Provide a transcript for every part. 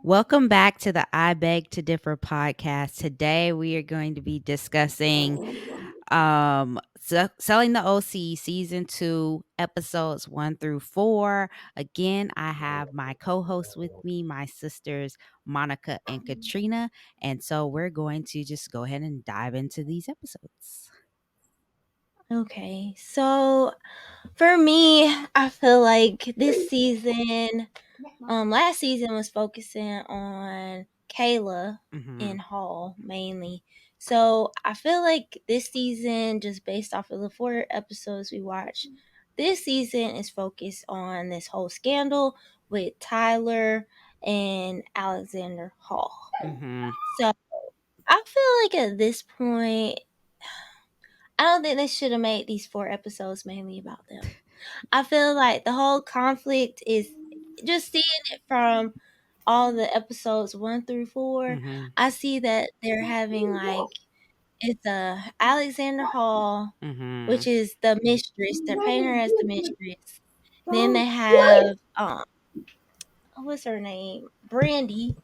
Welcome back to the I Beg to Differ podcast. Today we are going to be discussing Selling the OC season 2 episodes 1 through 4. Again, I have my co-hosts with me, my sisters Monica and Catrina, and so we're going to just go ahead and dive into these episodes. Okay, so for me, I feel like this season, last season was focusing on Kayla Mhm. and Hall mainly. So I feel like this season, just based off of the 4 episodes we watched, this season is focused on this whole scandal with Tyler and Alexander Hall. Mhm. So I feel like at this point, I don't think they should have made these 4 episodes mainly about them. I feel like the whole conflict is just seeing it from all the episodes 1 through 4. Mhm. I see that they're having like it's a Alexander Hall, which Mhm. is the mistress. They're painting her as the mistress. Then they have what's her name? Brandy.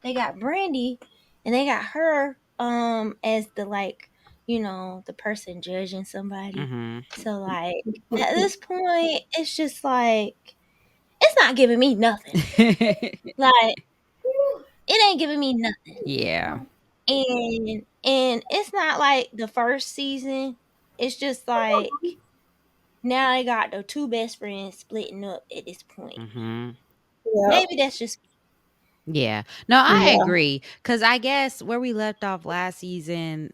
They got Brandy, and they got her as the the person judging somebody. Mhm. So like at this point, it's just like it's not giving me nothing. Like it ain't giving me nothing. Yeah. And it's not like the first season. It's just like now they got the two best friends splitting up at this point. Mhm. Yep. Maybe that's just Yeah. No, I Yeah. agree. Cause I guess where we left off last season,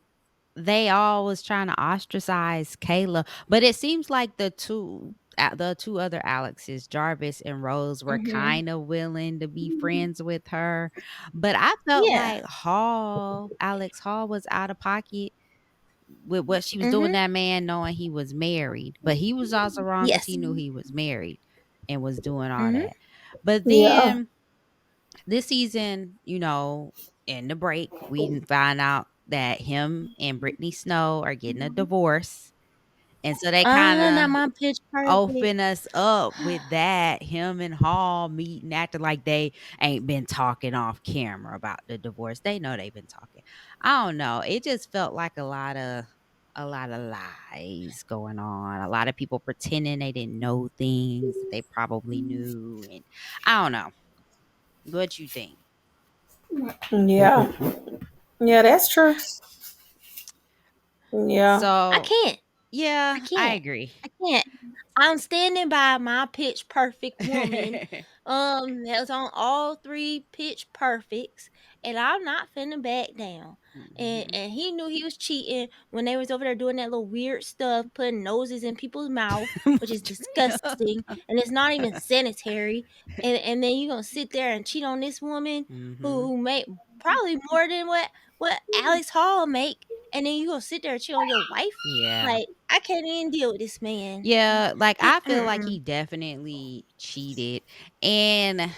they all was trying to ostracize Kayla, but it seems like the two other Alexes, Jarvis and Rose, were mm-hmm. kind of willing to be friends with her. But I felt Yeah. like Alex Hall was out of pocket with what she was doing Mm-hmm. that man knowing he was married. But he was also wrong because he Yes. knew he was married and was doing all Mm-hmm. that. But Yeah. then this season, in the break, we didn't find out that him and Brittany Snow are getting a divorce. And so they kind Not of my pitch perfect. open us up with that. Him and Hall meeting, acting like they ain't been talking off camera about the divorce. They know they've been talking. I don't know. It just felt like a lot of lies going on. A lot of people pretending they didn't know things that they probably knew. And I don't know. What you think? Yeah. Yeah, that's true. Yeah. I So, can't. I yeah, I can't. agree. I can't. I'm standing by my pitch perfect woman. That was on all 3 pitch perfects, and I'm not finna back down. And Mhm. and he knew he was cheating when they was over there doing that little weird stuff, putting noses in people's mouth, which is disgusting, and it's not even sanitary. And then you gonna sit there and cheat on this woman Mhm. who made probably more than what Alex Hall make, and then you gonna sit there and cheat on your wife? Yeah. Like, I can't even deal with this man. Yeah, like, I feel like Mm-mm. he definitely cheated, and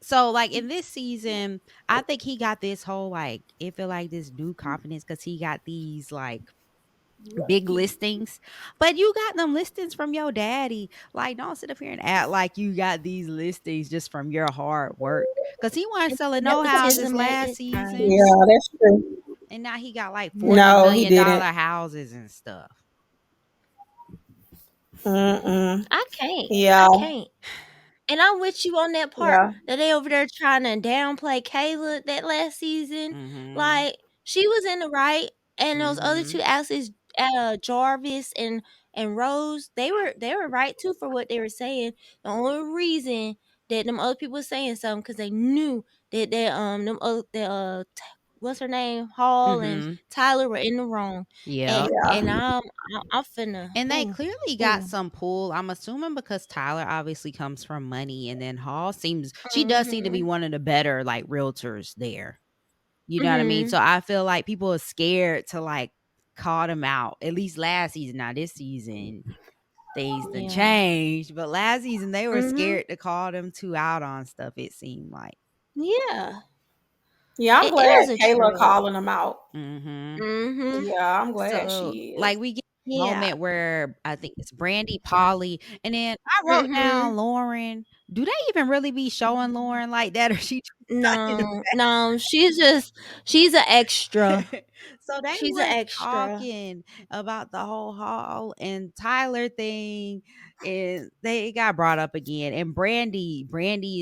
so, like, in this season, I think he got this whole, like, it feel like this new confidence because he got these, like, big listings, but you got them listings from your daddy. Like, don't sit up here and act like you got these listings just from your hard work. Cause he wasn't It's selling no houses nepotism at last its season, Yeah, finest. that's true. and now he got like forty No, he million didn't. dollar houses and stuff. Mm-mm. I can't. Yeah. I can't. And I'm with you on that part Yeah. that they over there trying to downplay Kayla that last season. Mhm. Like she was in the right, and those other two Mhm. asses, Jarvis and Rose, they were right too for what they were saying. The only reason that them other people were saying something because they knew that them other what's her name Hall and Mhm. Tyler were in the wrong, and Yep. and Yeah. I'm finna And they ooh clearly got ooh. some pull. I'm assuming because Tyler obviously comes from money, and then Hall she does seem to be Mhm. one of the better like realtors there. You know what I mean? So Mhm. I feel like people are scared to like call them out. At least last season. Now this season things done Yeah. changed, but last season they were Mhm. scared to call them two out on stuff. It seemed like. Yeah. Yeah, I'm It glad was a Kayla trip. calling him out. Mm-hmm. Mhm. Yeah, I'm glad So she like is. we get Yeah. moment where I think it's Brandy, Polly, and then I wrote Mhm. down Lauren. Do they even really be showing Lauren like that, or she just in the No, no, she's an extra. so they She's an was extra. talking about the whole Hall and Tyler thing, and they got brought up again. And Brandy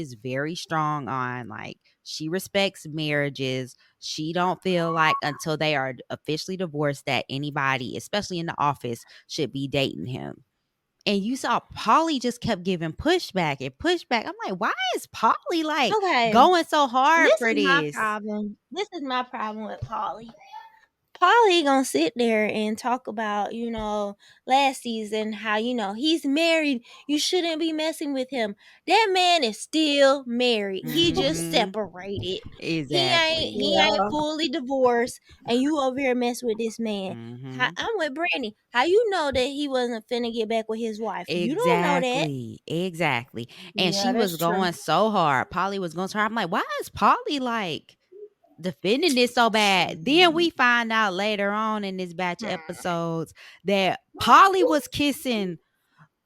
is very strong on like she respects marriages. She don't feel like until they are officially divorced that anybody, especially in the office, should be dating him. And you saw Polly just kept giving pushback and pushback. I'm like, why is Polly like Okay, going so hard this for is my this? problem. This is my problem with Polly. Polly gonna sit there and talk about, last season how, he's married. You shouldn't be messing with him. That man is still married. He just Mhm. separated. Exactly. He ain't Yeah. fully divorced, and you over here mess with this man. Mhm. I'm with Brandy. How you know that he wasn't finna get back with his wife? You don't know that. Exactly. Exactly. And Yeah, she was that's true. going so hard. Polly was going so hard. I'm like, why is Polly like defending this so bad? Then we find out later on in this batch of episodes that Polly was kissing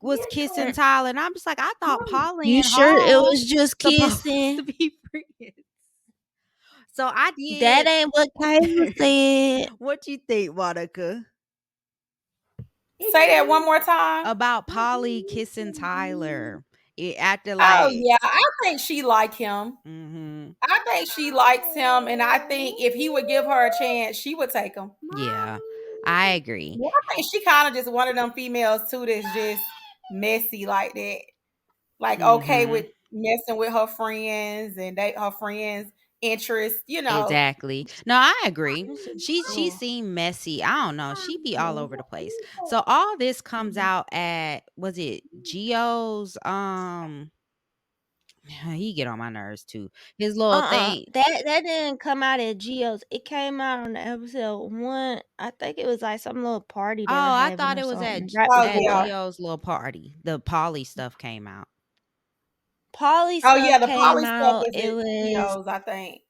Mm. Tyler. And I'm just like, I thought Polly You and sure it Hall was just supposed to kissing? be friends. So I That did. ain't what Kayla said. What you think, Monica? Say that one more time. About Polly kissing Tyler. It acted Oh like yeah, I think she like him. mhm. I think she likes him, and I think if he would give her a chance, she would take him. Yeah. I agree. Yeah, I think she kind of just one of them females too that's just messy like that. Like okay with Mhm. messing with her friends and they her friends' interests, you know. Exactly. No, I agree. This is She cool. seemed messy. I don't know. She be all over the place. So all this comes out at was it Geo's he get on my nerves too. His little thing. That didn't come out at Geo's. It came out on the episode one. I think it was like some little party Oh, they were I having thought or it was something right Oh at yeah. before. Geo's little party. The Polly stuff came out. Polly Oh yeah, stuff the came poly stuff out. is It at was Geo's, I think.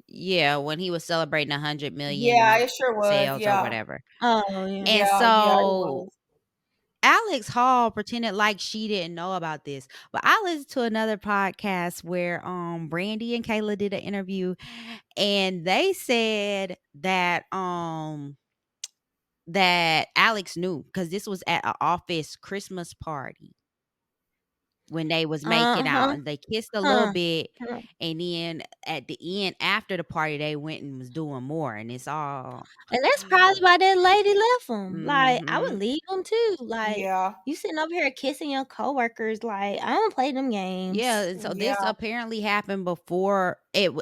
Yeah, when he was celebrating 100 Yeah, million it sure was. sales or Yeah. whatever. oh yeah. And Yeah, yeah, it so was. Alex Hall pretended like she didn't know about this. But I listened to another podcast where Brandy and Kayla did an interview and they said that Alex knew because this was at an office Christmas party when they was making out Uh-huh. and they kissed a little Huh. bit, Huh. and then at the end after the party they went and was doing more, and it's all And that's probably why that lady left him. Like, I would mhm. leave him too. Like, Yeah. you sitting over here kissing your coworkers. Like, I don't play them Yeah, games. and so this Yeah. apparently happened before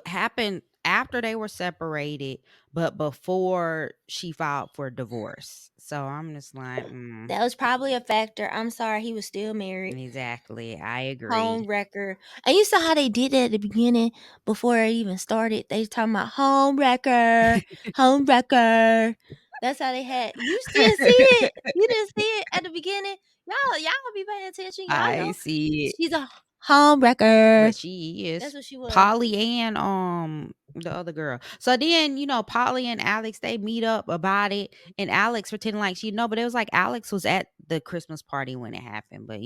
happened after they were separated, but before she filed for divorce. So I'm just like, That was probably a factor. I'm sorry, he was still married. exactly. I agree. Home wrecker. And you saw how they did that at the beginning before it even started. They was talking about home wrecker, home wrecker. That's how they had. You didn't see it. You didn't see it at the beginning. Y'all be paying attention. Y'all I know see it. she's a home wrecker. But she That's is what she was. Polly and the other girl. So then, Polly and Alex, they meet up about it, and Alex pretending like she know, but it was like Alex was at the Christmas party when it happened. But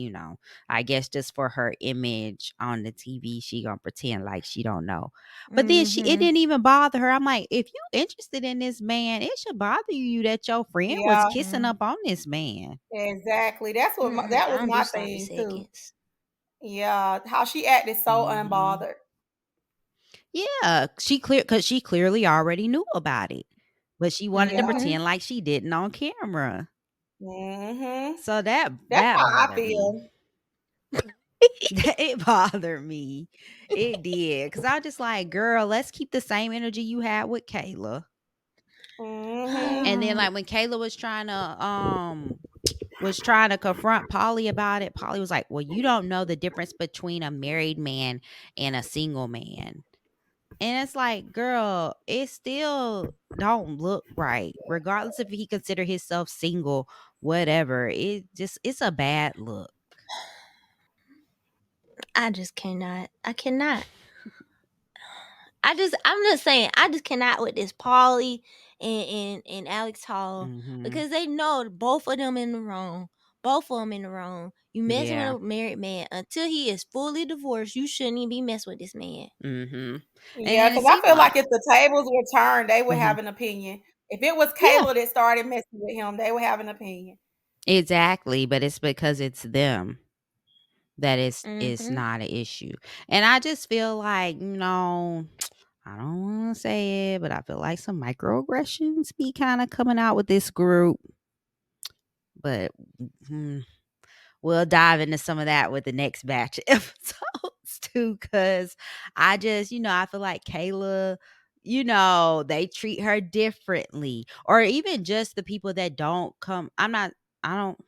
I guess just for her image on the TV, she gonna pretend like she don't know. But then it Mm-hmm. didn't even bother her. I'm like, if you interested in this man, it should bother you that your friend was Yeah. kissing up on this man. Exactly. That's what Mm-mm. that I was don't do my sloppy thing too. seconds. Yeah, how she acted so Mhm. unbothered. Yeah, because she clearly already knew about it, but she wanted to Yeah. Mm-hmm. pretend like she didn't on camera. Mhm. So that That's that how I bothered me. feel. It bothered me. It did, because I just like, girl, let's keep the same energy you had with Kayla. Mhm. And then like when Kayla was trying to confront Polly about it, Polly was like, "Well, you don't know the difference between a married man and a single man." And it's like, girl, it still don't look right. Regardless if he consider himself single, whatever. It's a bad look. I just cannot. I cannot. I'm just saying, I just cannot with this Paulie and Alex Hall, Mhm. because they know both of them in the wrong. Both of them in the wrong. You messing with Yeah. a married man until he is fully divorced. You shouldn't even be messing with this man. Mhm. And Yeah, then it because I seemed feel like like if the tables were turned, they would mhm. have an opinion. If it was Yeah, Kayla that started messing with him, they would have an opinion. exactly, but it's because it's them that it's Mm-hmm. not an issue. And I just feel like, I don't wanna say it, but I feel like some microaggressions be kinda coming out with this group, but, mm, we'll dive into some of that with the next batch of episodes too, because I just, I feel like Kayla, they treat her differently. Or even just the people that don't come. I don't,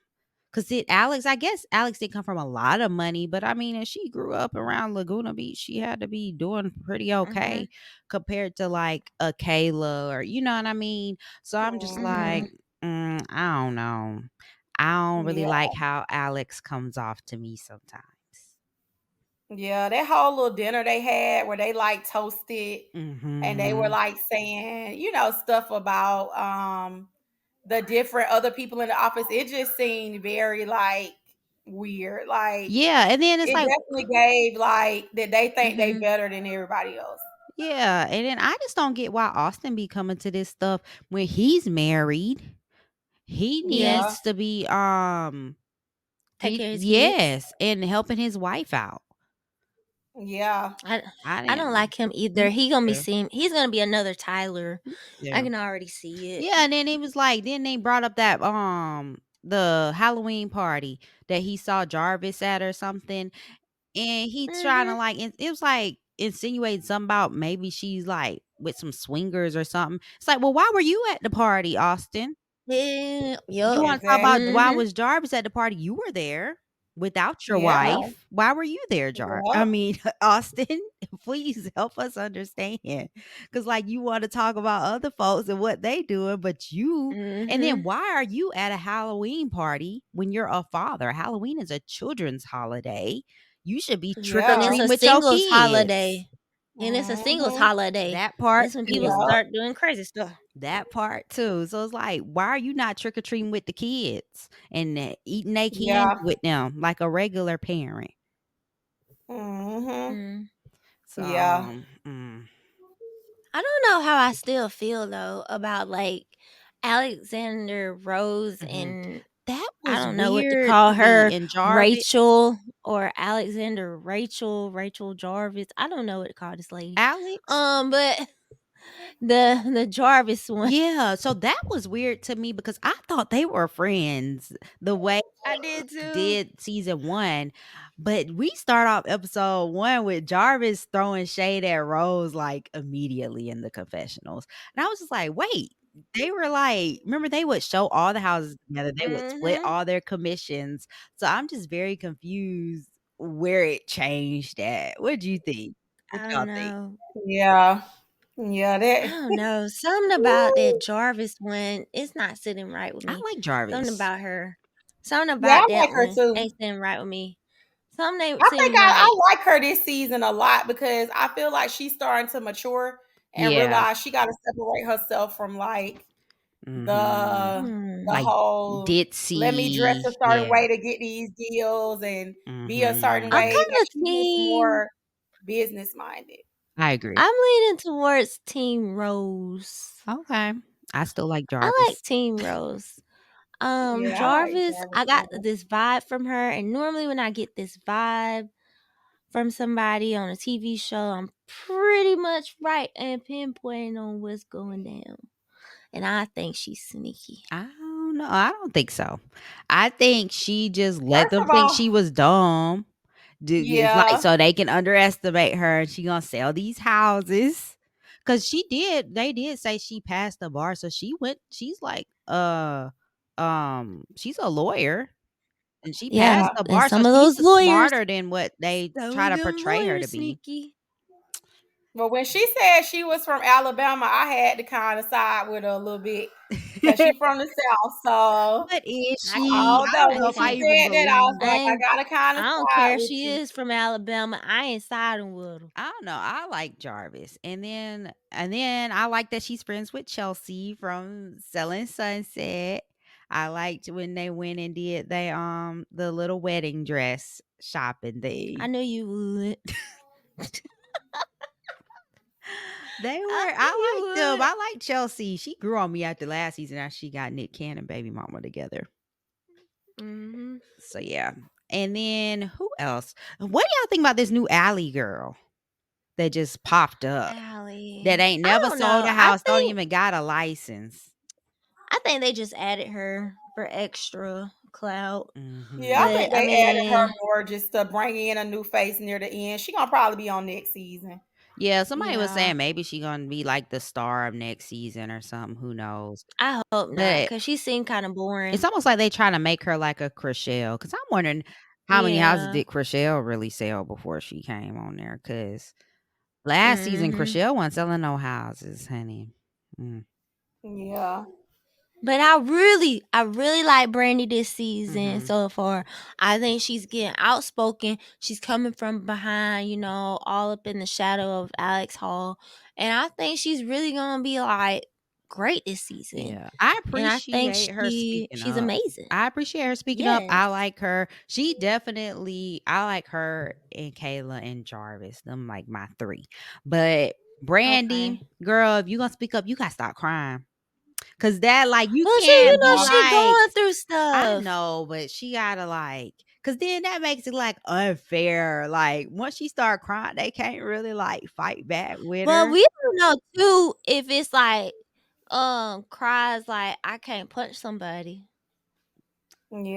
because Alex, I guess Alex did come from a lot of money, but I mean, if she grew up around Laguna Beach, she had to be doing pretty Mm-hmm. okay compared to like a Kayla or, you know what I mean? So I'm just Mm-hmm. like, I don't know. I don't really Yeah, like how Alex comes off to me sometimes. yeah. That whole little dinner they had where they like toasted and they were Mhm. like saying, stuff about the different other people in the office. It just seemed very like weird. Like Yeah, and then it's it like definitely gave like that they think they Mm-hmm. better than everybody else. yeah, and then I just don't get why Austin be coming to this stuff when he's married. He Yeah, needs to be Take he care of his kids. yes, and helping his wife out. yeah, I I I don't didn't like him me either. either. He's gonna be another Tyler. I Yeah. can already see it. Yeah, and then it was like then they brought up that the Halloween party that he saw Jarvis at or something, and he trying to Mm-hmm. like it was like insinuating something about maybe she's like with some swingers or something. It's like, well, why were you at the party, Austin? Yeah. You Yup. wanna talk about exactly. why Mm-hmm. was Jarvis at the party? You were there without your Yeah, wife. Why were you there, I yeah, mean, Austin, please help us understand. Cause like you wanna talk about other folks and what they doing, but you and then Mm-hmm. why are you at a Halloween party when you're a father? Halloween is a children's holiday. You should be trick or And it's yeah. a treating with your singles kids. holiday. And it's a singles Hmm. holiday. That part That's when people too. Yeah, start doing crazy stuff. That part too. So it's like, why are you not trick or treating with the kids and eating they candy yeah. with them like a regular parent? Hmm. Mm. So, Yeah. I don't know how I still feel though about like Alexander Rose, mhm. and That I was don't know what to weird call to me. her, And Jarvis, Rachel or Alexander Rachel Jarvis. I don't know what to call this lady. Alex, But the Jarvis one. yeah. So that was weird to me because I thought they were friends the way I did too. did season one. But we start off episode one with Jarvis throwing shade at Rose like immediately in the confessionals. And I was just like, wait, they were like, remember they would show all the houses together, they would split Mhm. all their commissions. So I'm just very confused where it changed at. What do you think? What I y'all don't think? know. Yeah. Yeah, I that don't know. Something about that Woo. Jarvis one, it's not sitting right with I me. like Something Jarvis. about her. Something Yeah, I about like that her one too. ain't sitting right with me. Something ain't I think seem I right. like her this season a lot because I feel like she's starting to mature and Yeah. realize she got to separate herself from like Mhm. the Hmm. Like whole let me dress ditzy. a certain Yeah. way to get these deals and be a certain I'm Mhm. way. kind Like of she looks team. more business minded. I agree. I'm leaning towards Team Rose. Okay. I still like I like Jarvis. Team Rose. Yeah, I like Jarvis, Jarvis I got too. this vibe from her, and normally when I get this vibe from somebody on a TV show, I'm pretty much right and pinpointing on what's going down. And I think she's sneaky. I don't know. I don't think so. I think she just let First them of think all, she was dumb. It's like yeah, so they can underestimate her and she gonna sell these houses. Cause they did say she passed the bar. So she's like, she's a lawyer and she Yeah, passed yeah. the and bar. So some of she's those lawyers, smarter than what they some try of to them portray her to lawyers be. sneaky. But when she said she was from Alabama, I had to kind of side with her a little bit. because she from the South. So But is I she? can't. I don't although I know when if I she can't. even said that, I was believe I it. like, I ain't. gotta kind I of don't side care if with she you. is from Alabama. I ain't siding with her. I don't know. I like Jarvis. And then I like that she's friends with Chelsea from Selling Sunset. I liked when they went and did the little wedding dress shopping I thing. knew you would. They I were knew I liked them. you I like Chelsea. She grew on me after last season after she got Nick Cannon baby mama together. would. Mm-hmm. So yeah. And then who else? What do y'all think about this new Alley girl that just popped up? That Allie. ain't I never don't sold know. a house, don't even got a license. I think they just added her for extra clout. Yeah, I Mhm. think But I they added her mean, more just to bring in a new face near the end. She gonna probably be on next season. Yeah, somebody was yeah, saying maybe she gonna be like the star of next season or something. Who knows? I hope not, But cause she seemed kind of it's boring. almost like they trying to make her like a Chriselle. Because I'm wondering how many houses Yeah. did Chriselle really sell before she came on there? Because last season Mhm. Chriselle wasn't selling no houses, honey. Mm. Yeah. But I really like Brandy this season Mm-hmm. so far. I think she's getting outspoken. She's coming from behind, all up in the shadow of Alex Hall. And I think she's really gonna be like great this season. Yeah, I And I think appreciate her speaking she's up. amazing. I appreciate her speaking up. Yes. I like her. She definitely, I like her and Kayla and Jarvis. Them like my three. But Okay. Brandy, girl, if you gonna speak up, you gotta stop crying. Cause that, like, you Well, can't be Yeah. she like, going through I stuff. know, but she gotta like, cause then that makes it like unfair. Like once she start crying, they can't really like fight back with But her. we don't know too if it's like cries like I can't punch somebody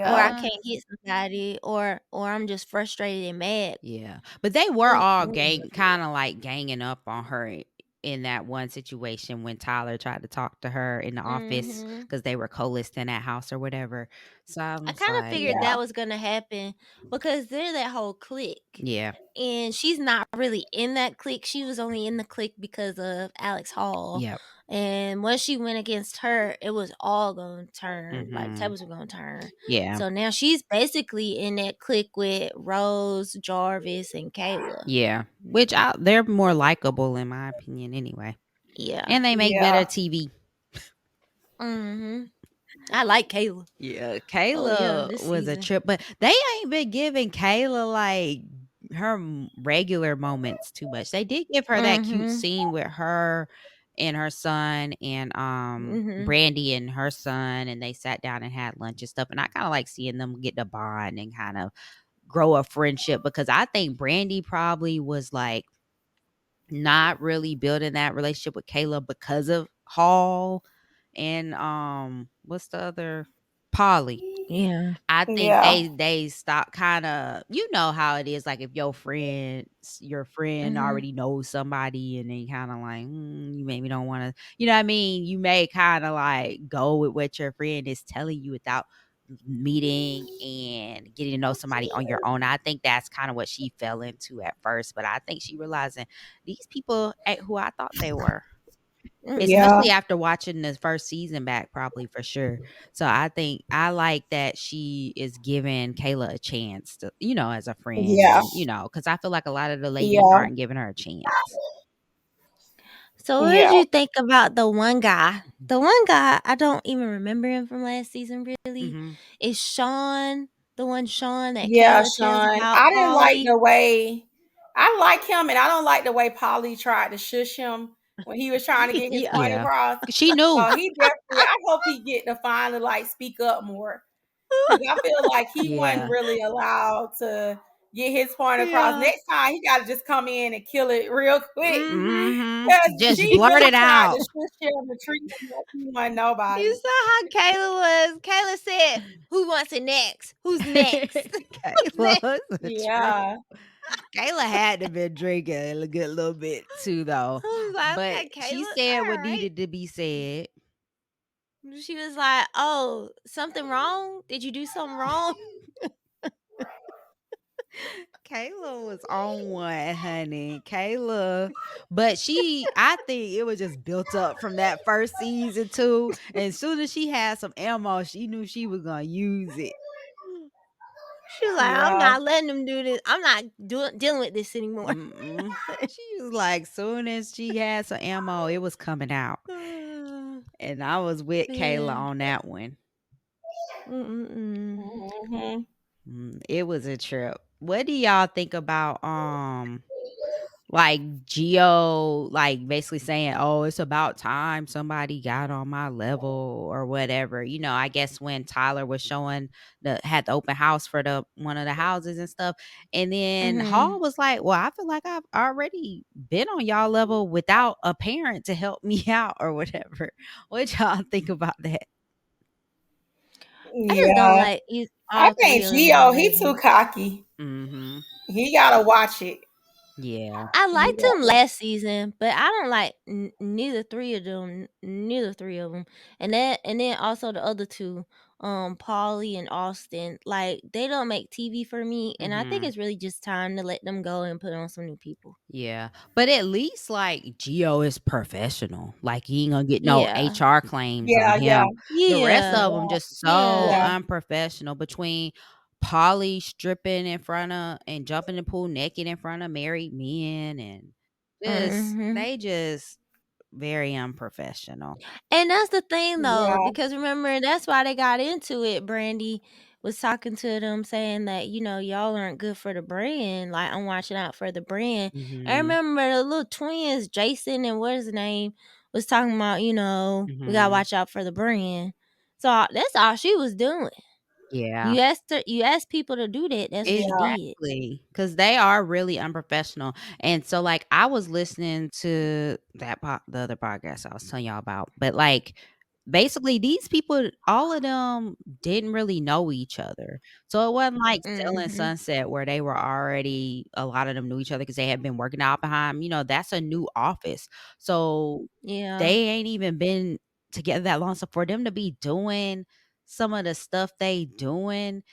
or I Yeah. Uh, can't hit somebody or I'm just frustrated and mad. Yeah, but they were Ooh, all ooh. kinda like ganging up on her in that one situation when Tyler tried to talk to her in the office Mhm. because they were co-listing in that house or whatever. So I I was kind of like, figured Yeah. that was gonna happen because they're that whole clique, yeah, and she's not really in that clique. She was only in the clique because of Alex Hall, yep, and once she went against her, it was all gonna turn. Like mhm, tables were gonna turn. yeah, So now she's basically in that clique with Rose, Jarvis, and Kayla. yeah. Which they're more likable in my opinion anyway, Yeah. and they make better Yeah. TV. Mhm. I like Kayla. Yeah, Oh yeah, Kayla this was a season. trip, but they ain't been giving Kayla like her regular moments too much. They did give her that cute Mhm. scene with her and her son and Mhm. Brandy and her son, and they sat down and had lunch and stuff. And I kind of like seeing them get to bond and kind of grow a friendship because I think Brandy probably was like not really building that relationship with Kayla because of Hall and what's the other, Polly. Yeah. I think Yeah. they stop kinda, you know how it is, like, if your friend Mhm. already knows somebody and then kinda like, you maybe don't wanna, you know what I mean? You may kinda, like, go with what your friend is telling you without meeting and getting to know somebody on your own. I think that's kinda what she fell into at first, but I think she realizing these people ain't who I thought they were. Yeah. Especially after watching the first season back, probably for sure. So I think I like that she is giving Kayla a chance to, as a friend Yeah. and, because I feel like a lot of the ladies Yeah. aren't giving her a chance. So what did Yeah. you think about the one guy? The one guy, I don't even remember him from last season really. Mhm. Is Sean, the one Sean that Yeah, Kayla tells Sean. about I didn't like Polly? the way I like him, and I don't like the way Polly tried to shush him when he was trying to get his Yeah. point Yeah. across. She knew. So he definitely, I hope he get to finally like speak up more because I feel like he wasn't Yeah. really allowed to get his point across. Yeah. Next time, he got to just come in and kill it real quick Mhm. Mhm. because Just she blurt really it tried to out. shush him and treat him like he wasn't You nobody. saw how Kayla was. Kayla said, "Who wants it next? Who's next?" Who's Kayla next? was a trip. Yeah, Kayla had to been drinking a good little bit too, though. I was like, But "Okay, she Kayla, said all what right." needed to be said. She was like, "Oh, something wrong? Did you do something wrong?" Kayla was on one, honey. Kayla, but I think it was just built up from that first season too. And as soon as she had some ammo, she knew she was gonna use it. She was like, "I'm Yeah. not letting them do this. I'm not dealing with this anymore." Mm-mm. She was like, soon as she had some ammo, it was coming out. Uh, And I was with Kayla yeah. on that one. Mm-mm-mm. Mhm. It was a trip. What do y'all think about like Geo like basically saying, "Oh, it's about time somebody got on my level," or whatever. I guess when Tyler was showing had the open house for the one of the houses and stuff, and then Mhm. Hall was like, "Well, I feel like I've already been on y'all level without a parent to help me out or whatever." What y'all think about that? I just don't Yeah. like I all three think of them on Gio, there. he too cocky. Mhm. He gotta watch it. Yeah. I liked Yeah. them last season, but I don't like neither three of them. Neither three of them, and then also the other two, Paulie and Austin. Like they don't make TV for me, and I think Mhm. it's really just time to let them go and put on some new people. Yeah, but at least, like, Geo is professional, like, he ain't gonna get no Yeah, HR claims on Yeah, yeah, him. The rest yeah, of them yeah, just so yeah. yeah. unprofessional between Polly stripping in front of and jumping in the pool naked in front of married men and Hmm. they just very unprofessional. And that's the thing though, Yeah. because remember that's why they got into it. Brandy was talking to them saying that, y'all aren't good for the brand. Like I'm watching out for the brand. I Mhm, remember the little twins, Jason and what is his name, was talking about, we gotta mhm. watch out for the brand. So that's all she was doing. Yeah. You asked people to do that, that's what she Yeah. did. Exactly, because they are really unprofessional, and so, like, I was listening to the other podcast I was telling y'all about, but, like, basically, these people, all of them didn't really know each other, so it wasn't like Selling Mhm. Sunset where they were already a lot of them knew each other because they had been working out behind, that's a new office, so Yeah. they ain't even been together that long, so for them to be doing some of the stuff they doing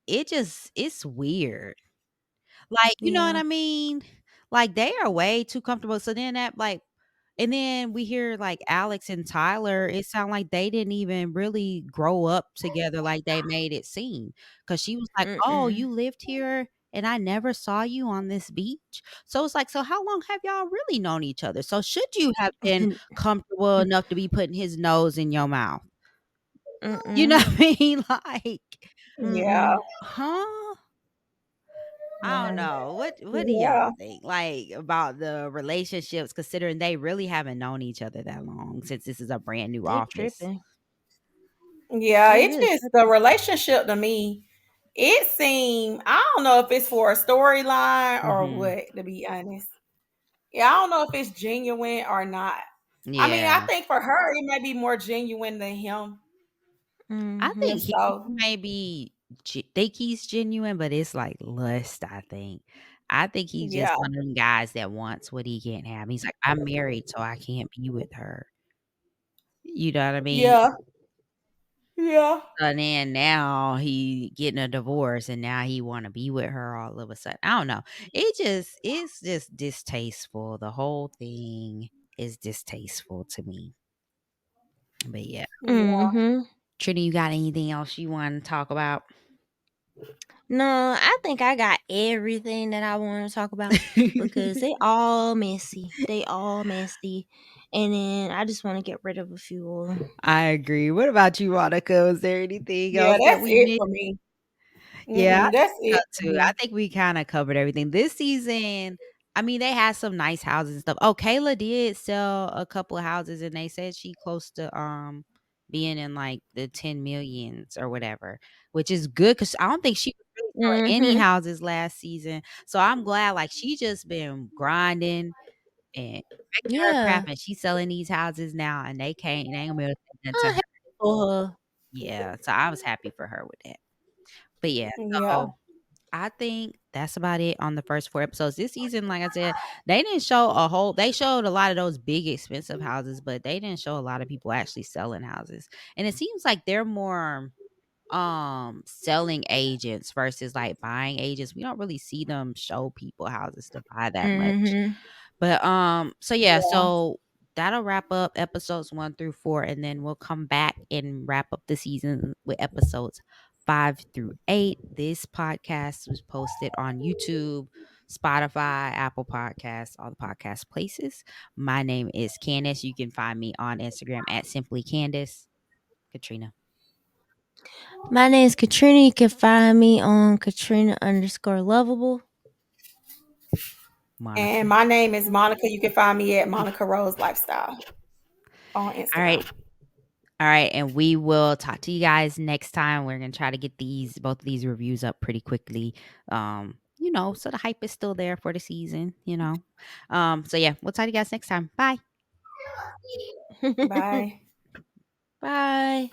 it's weird. Like, you know what Yeah. I mean? Like, they are way too comfortable, so then and then we hear, like, Alex and Tyler, it sound like they didn't even really grow up together like they made it seem. Cause she was like, "Oh, Mm-mm. you lived here and I never saw you on this beach?" So it's like, "So how long have y'all really known each other? So should you have been comfortable enough to be putting his nose in your mouth?" You know Mm-mm. what I mean? Like, Yeah. Mm-mm. huh? I don't Yeah. know. What do y'all Yeah. think, like, about the relationships considering they really haven't known each other that long since this is a brand new They office? tripping. Yeah. They It's really just the tripping. relationship to me. It seemed, I don't know if it's for a storyline or Mhm. what, to be honest. Yeah, I don't know if it's genuine or not. I mean, I Yeah. think for her, it may be more genuine than him. I If think Mhm. he so, may be think he's genuine, but it's like lust, I think. I think he's just yeah. one of them guys that wants what he can't have. He's like, "I'm married, so I can't be with her." You know what I mean? Yeah. Yeah. So then now he getting a divorce and now he wanna be with her all of a sudden. I don't know. It's just distasteful. The whole thing is distasteful to me. But yeah. Yeah. Mhm. Trini, you got anything else you wanna talk about? No, I think I got everything that I want to talk about because they all messy. They all messy. And then I just want to get rid of a few of them. I agree. What about you, Monica? Is there anything Yeah, else that that's we it missed? for me. Yeah, I Mm-mm, that's think it for so too. I me. think we kinda covered everything. This season, I mean, they had some nice houses and stuff. Oh, Kayla did sell a couple of houses, and they said she close to, being in, like, the 10 millions or whatever, which is good because I don't think she was really selling any Mhm. houses last season. So I'm glad, like, she just been grinding and making her Yeah. crap, and she's selling these houses now, and they ain't gonna be able to say nothing to I'm her. happy for her. Yeah, so I was happy for her with that. But yeah, Yeah. so I think that's about it on the first 4 episodes. This season, like I said, they didn't show they showed a lot of those big expensive houses, but they didn't show a lot of people actually selling houses. And it seems like they're more selling agents versus like buying agents. We don't really see them show people houses to buy that much. Mhm. But so yeah, Yeah. so that'll wrap up episodes 1 through 4, and then we'll come back and wrap up the season with episodes 5 through 8. This podcast was posted on YouTube, Spotify, Apple Podcasts, all the podcast places. My name is Candace. You can find me on Instagram at simply Candace. Katrina, My name is Catrina. You can find me on Katrina_lovable. And Monica. my name is Monica. You can find me at Monica Rose Lifestyle on All right. Instagram. All right, and we will talk to you guys next time. We're gonna try to get both of these reviews up pretty quickly. So the hype is still there for the season. So yeah, we'll talk to you guys next time. Bye. Bye. Bye.